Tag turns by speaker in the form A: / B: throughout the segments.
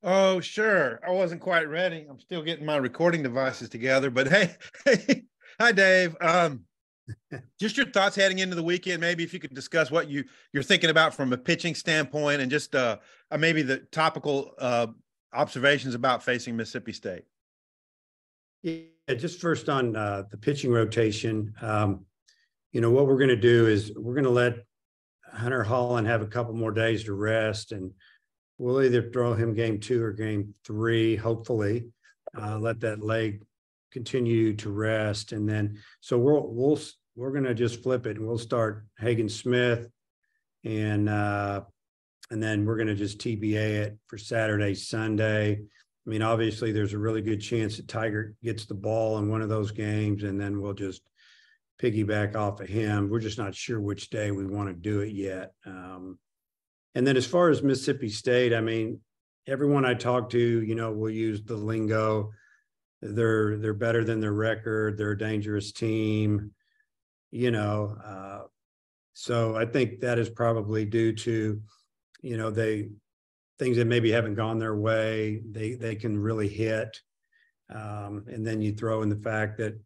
A: Oh, sure. I wasn't quite ready. I'm still getting my recording devices together, but hey, hey, hi, Dave. Just your thoughts heading into the weekend. Maybe if you could discuss what you're thinking about from a pitching standpoint, and just maybe the topical observations about facing Mississippi State.
B: Yeah, just first on the pitching rotation. What we're going to do is we're going to let Hunter Holland have a couple more days to rest, and we'll either throw him game 2 or game 3, hopefully, let that leg continue to rest. And then, so we're going to just flip it, and we'll start Hagen Smith, and then we're going to just TBA it for Saturday, Sunday. I mean, obviously there's a really good chance that Tiger gets the ball in one of those games, and then we'll just piggyback off of him. We're just not sure which day we want to do it yet. And then as far as Mississippi State, I mean, everyone I talk to, will use the lingo. They're better than their record. They're a dangerous team, so I think that is probably due to, things that maybe haven't gone their way. They can really hit. And then you throw in the fact that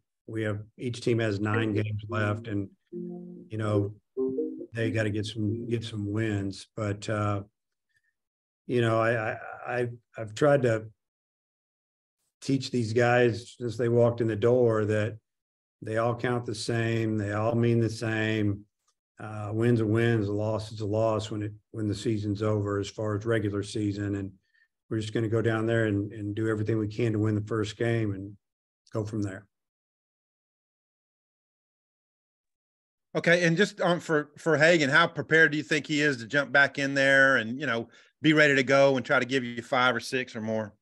B: each team has 9 games left, and, they got to get some wins. But I've tried to teach these guys since they walked in the door that they all count the same. They all mean the same. Win's a win, a loss is a loss when the season's over, as far as regular season. And we're just going to go down there and do everything we can to win the first game and go from there.
A: Okay, and just for Hagen, how prepared do you think he is to jump back in there and be ready to go and try to give you 5 or 6 or more?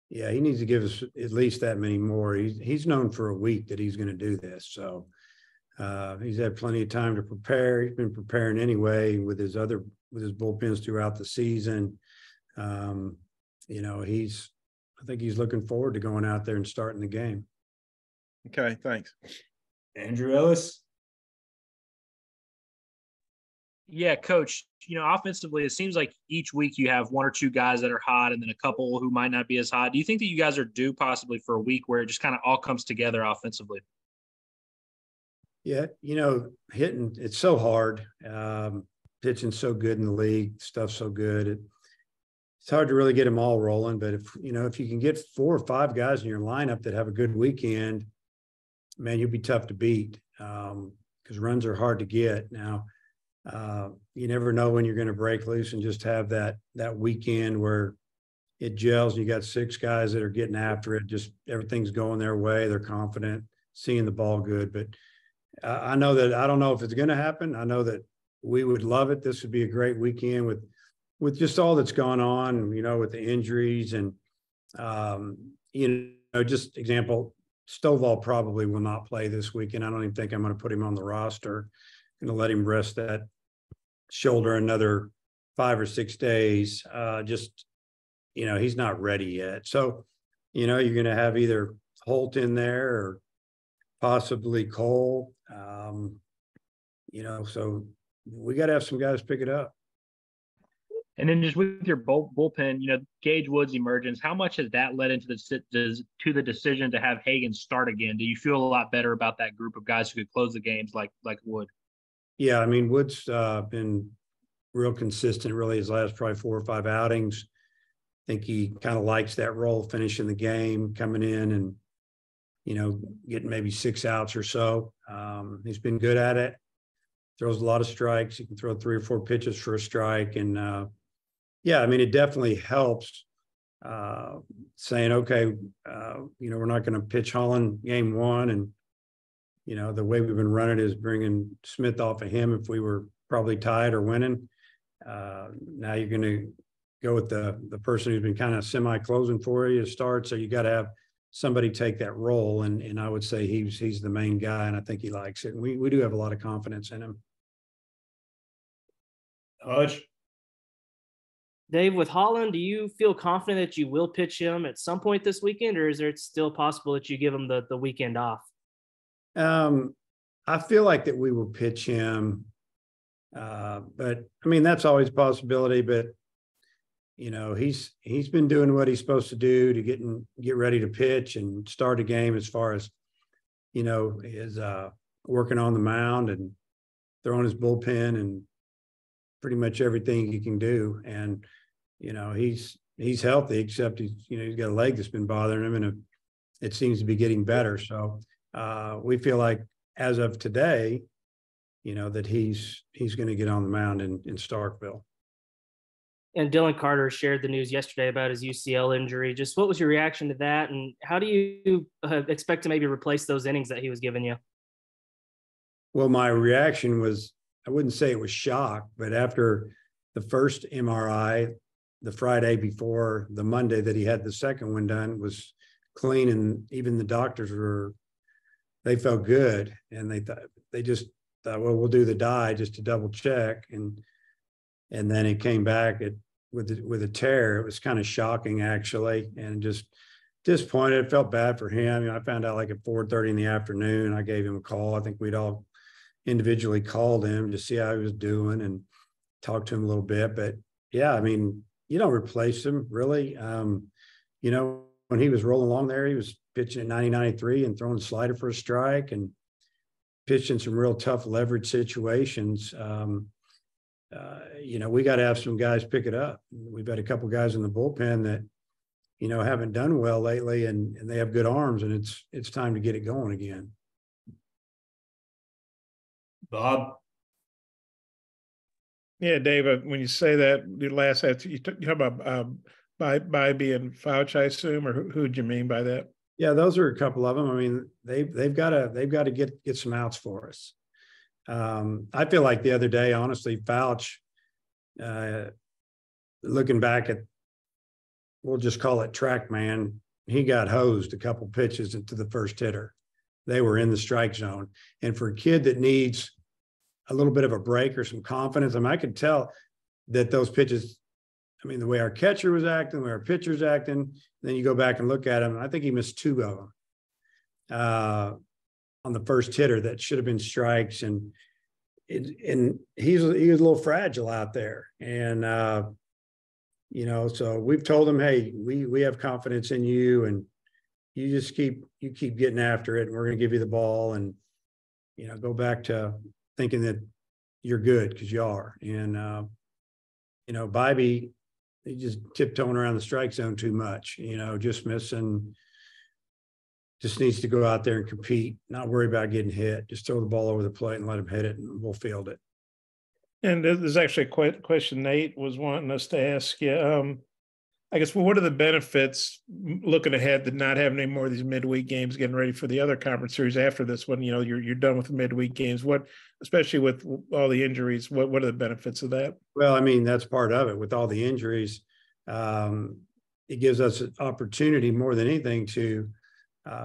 B: Yeah, he needs to give us at least that many more. He's known for a week that he's going to do this, so he's had plenty of time to prepare. He's been preparing anyway with his bullpens throughout the season. I think he's looking forward to going out there and starting the game.
A: Okay, thanks.
C: Andrew Ellis.
D: Yeah, Coach, offensively, it seems like each week you have 1 or 2 guys that are hot and then a couple who might not be as hot. Do you think that you guys are due possibly for a week where it just kind of all comes together offensively?
B: Yeah, hitting, it's so hard. Pitching's so good in the league, stuff's so good. It's hard to really get them all rolling. But if you can get 4 or 5 guys in your lineup that have a good weekend, man, you'll be tough to beat, because runs are hard to get. Now, you never know when you're going to break loose and just have that weekend where it gels and you got 6 guys that are getting after it. Just everything's going their way. They're confident, seeing the ball good. But I know that I don't know if it's going to happen. I know that we would love it. This would be a great weekend with just all that's gone on, with the injuries and, just example, Stovall probably will not play this weekend. I don't even think I'm going to put him on the roster. I'm going to let him rest that shoulder another 5 or 6 days. He's not ready yet. So, you're going to have either Holt in there or possibly Cole. So we got to have some guys pick it up.
D: And then just with your bullpen, Gage Wood's emergence, how much has that led into the decision to have Hagen start again? Do you feel a lot better about that group of guys who could close the games like Wood?
B: Yeah, I mean, Wood's been real consistent, really, his last probably 4 or 5 outings. I think he kind of likes that role, finishing the game, coming in and, getting maybe 6 outs or so. He's been good at it, throws a lot of strikes. He can throw 3 or 4 pitches for a strike. And, it definitely helps saying, okay, we're not going to pitch Holland game 1. And, the way we've been running is bringing Smith off of him if we were probably tied or winning. Now you're going to go with the person who's been kind of semi-closing for you to start. So you got to have somebody take that role. And I would say he's the main guy, and I think he likes it. And we do have a lot of confidence in him.
C: Fouch.
E: Dave, with Holland, do you feel confident that you will pitch him at some point this weekend, or is it still possible that you give him the weekend off?
B: I feel like that we will pitch him, but I mean, that's always a possibility. But he's been doing what he's supposed to do to get ready to pitch and start a game, as far as, is working on the mound and throwing his bullpen and pretty much everything he can do. And, he's healthy, except he's got a leg that's been bothering him, and it seems to be getting better. So we feel like, as of today, that he's going to get on the mound in Starkville.
E: And Dylan Carter shared the news yesterday about his UCL injury. Just what was your reaction to that? And how do you expect to maybe replace those innings that he was giving you?
B: Well, my reaction was, I wouldn't say it was shock, but after the first MRI, the Friday before the Monday that he had the second one done, was clean. And even the doctors they felt good. And they just thought, well, we'll do the dye just to double check. And then it came back with a tear. It was kind of shocking, actually, and just disappointed. Felt bad for him. I found out like at 4:30 in the afternoon. I gave him a call. I think we'd all individually called him to see how he was doing and talked to him a little bit. But yeah, I mean, you don't replace him, really. When he was rolling along there, he was pitching at 90-93 and throwing the slider for a strike and pitching some real tough leverage situations. We got to have some guys pick it up. We've had a couple guys in the bullpen that, haven't done well lately, and they have good arms, and it's time to get it going again.
C: Bob?
F: Yeah, Dave, when you say that, your last answer, you talk about Bybee and Fouch, I assume, or who'd you mean by that?
B: Yeah, those are a couple of them. I mean, they've got to get some outs for us. I feel like the other day, honestly, Fouch, looking back at, we'll just call it track man, he got hosed a couple pitches into the first hitter. They were in the strike zone. And for a kid that needs a little bit of a break or some confidence, I mean, I could tell that those pitches, I mean, the way our catcher was acting, the way our pitcher's acting, then you go back and look at him, and I think he missed 2 of them on the first hitter that should have been strikes. And he was a little fragile out there. And, so we've told him, hey, we have confidence in you, and you just keep getting after it, and we're going to give you the ball, and, go back to thinking that you're good, because you are. And, Bybee, he just tiptoeing around the strike zone too much, just missing. Just needs to go out there and compete, not worry about getting hit. Just throw the ball over the plate and let him hit it, and we'll field it.
F: And there's actually a question Nate was wanting us to ask you. I guess, what are the benefits looking ahead to not having any more of these midweek games, getting ready for the other conference series after this one? You're done with the midweek games. What, especially with all the injuries, what are the benefits of that?
B: Well, I mean, that's part of it. With all the injuries, it gives us an opportunity more than anything to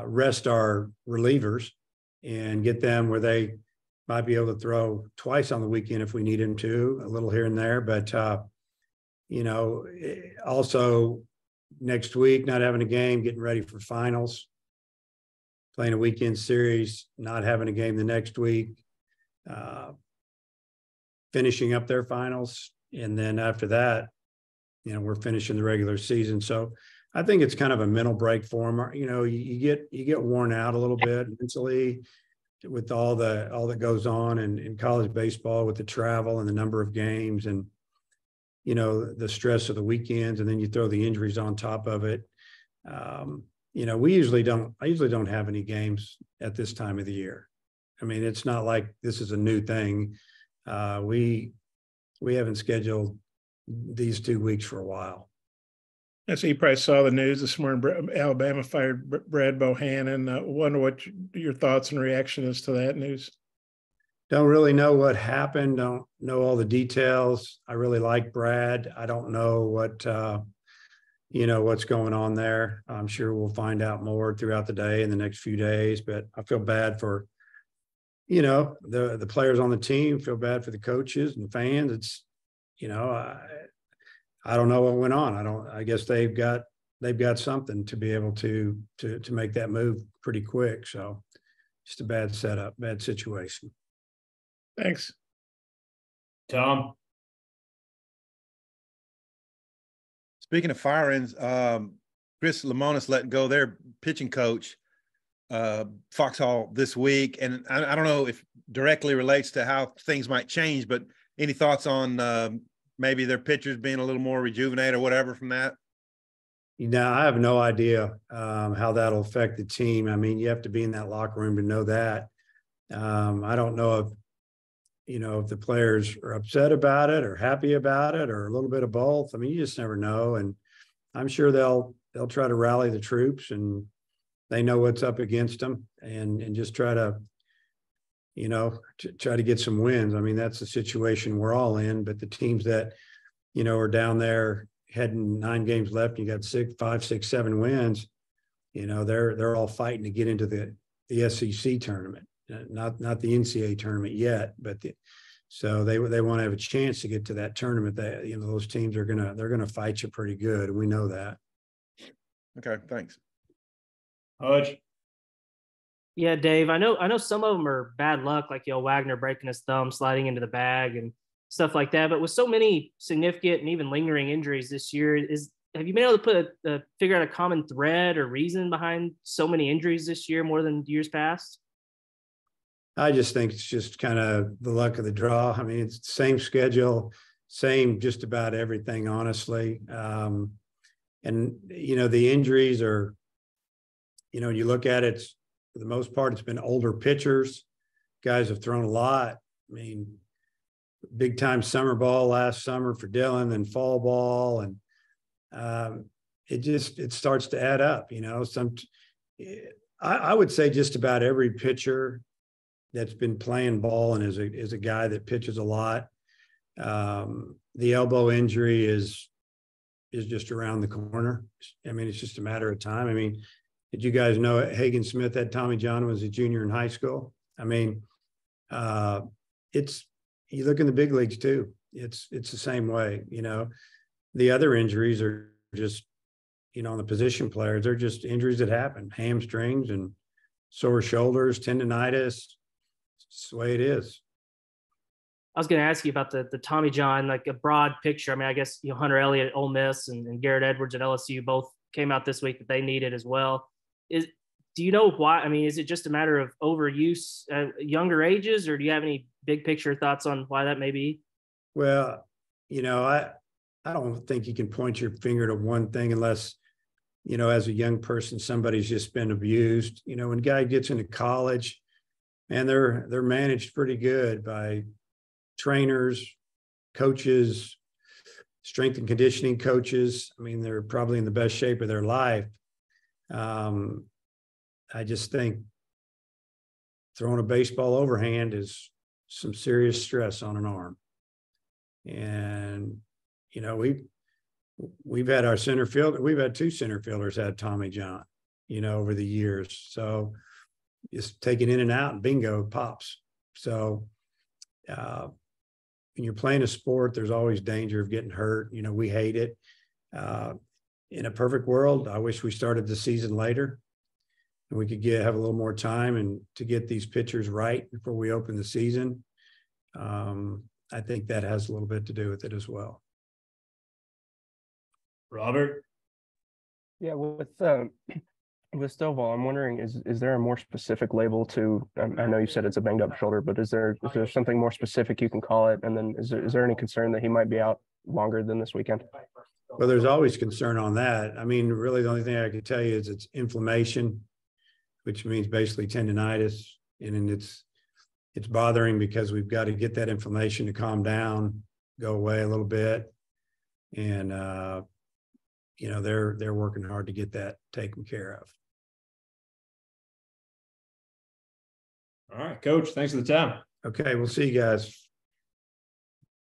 B: rest our relievers and get them where they might be able to throw twice on the weekend if we need them to, a little here and there. But, also next week, not having a game, getting ready for finals, playing a weekend series, not having a game the next week, finishing up their finals. And then after that, we're finishing the regular season. So I think it's kind of a mental break for them. You get worn out a little bit mentally with all that goes on in college baseball, with the travel and the number of games, and the stress of the weekends, and then you throw the injuries on top of it. I usually don't have any games at this time of the year. I mean, it's not like this is a new thing. We haven't scheduled these 2 weeks for a while.
F: And so you probably saw the news this morning. Alabama fired Brad Bohannon. Wonder what your thoughts and reaction is to that news.
B: Don't really know what happened. Don't know all the details. I really like Brad. I don't know what what's going on there. I'm sure we'll find out more throughout the day in the next few days. But I feel bad for the players on the team. Feel bad for the coaches and fans. It's I don't know what went on. I guess they've got something to be able to make that move pretty quick. So just a bad setup, bad situation.
F: Thanks.
C: Tom?
A: Speaking of firings, Chris Lemonis let go their pitching coach, Foxhall, this week. And I don't know if directly relates to how things might change, but any thoughts on maybe their pitchers being a little more rejuvenated or whatever from that?
B: I have no idea how that'll affect the team. I mean, you have to be in that locker room to know that. I don't know if, if the players are upset about it or happy about it or a little bit of both. I mean, you just never know. And I'm sure they'll try to rally the troops, and they know what's up against them, and just try to, try to get some wins. I mean, that's the situation we're all in, but the teams that, are down there heading 9 games left, you got 5, 6, 7 wins, they're all fighting to get into the SEC tournament. Not the NCAA tournament yet, but so they want to have a chance to get to that tournament. Those teams they're gonna fight you pretty good, and we know that.
A: Okay, thanks.
C: Fouch.
E: Yeah, Dave. I know some of them are bad luck, like Wagner breaking his thumb, sliding into the bag, and stuff like that. But with so many significant and even lingering injuries this year, have you been able to figure out a common thread or reason behind so many injuries this year more than years past?
B: I just think it's just kind of the luck of the draw. I mean, it's the same schedule, same just about everything, honestly. And, the injuries are, you look at it, for the most part, it's been older pitchers. Guys have thrown a lot. I mean, big time summer ball last summer for Dylan, then fall ball. And it starts to add up, I would say just about every pitcher that's been playing ball and is a guy that pitches a lot. The elbow injury is just around the corner. I mean, it's just a matter of time. I mean, did you guys know Hagen Smith had Tommy John when he was a junior in high school? I mean, you look in the big leagues too. It's the same way. The other injuries are just, on the position players, they're just injuries that happen, hamstrings and sore shoulders, tendonitis. It's the way it is.
E: I was going to ask you about the Tommy John, like a broad picture. I mean, I guess, Hunter Elliott at Ole Miss and Garrett Edwards at LSU both came out this week that they need it as well. Do you know why? I mean, is it just a matter of overuse at younger ages, or do you have any big picture thoughts on why that may be?
B: Well, I don't think you can point your finger to one thing unless, as a young person, somebody's just been abused. When a guy gets into college, and they're managed pretty good by trainers, coaches, strength and conditioning coaches. I mean, they're probably in the best shape of their life. I just think throwing a baseball overhand is some serious stress on an arm. And, we've had our center fielder, we've had 2 center fielders had Tommy John, over the years. So just take it in and out and bingo, pops. So when you're playing a sport, there's always danger of getting hurt. We hate it. In a perfect world, I wish we started the season later and we could have a little more time and to get these pitchers right before we open the season. I think that has a little bit to do with it as well.
C: Robert.
G: Yeah, with Stovall, I'm wondering, is there a more specific label to, I know you said it's a banged up shoulder, but is there something more specific you can call it? And then is there any concern that he might be out longer than this weekend?
B: Well, there's always concern on that. I mean, really the only thing I can tell you is it's inflammation, which means basically tendonitis. And then it's bothering because we've got to get that inflammation to calm down, go away a little bit. And, they're working hard to get that taken care of.
C: All right, Coach. Thanks for the time.
B: Okay, we'll see you guys.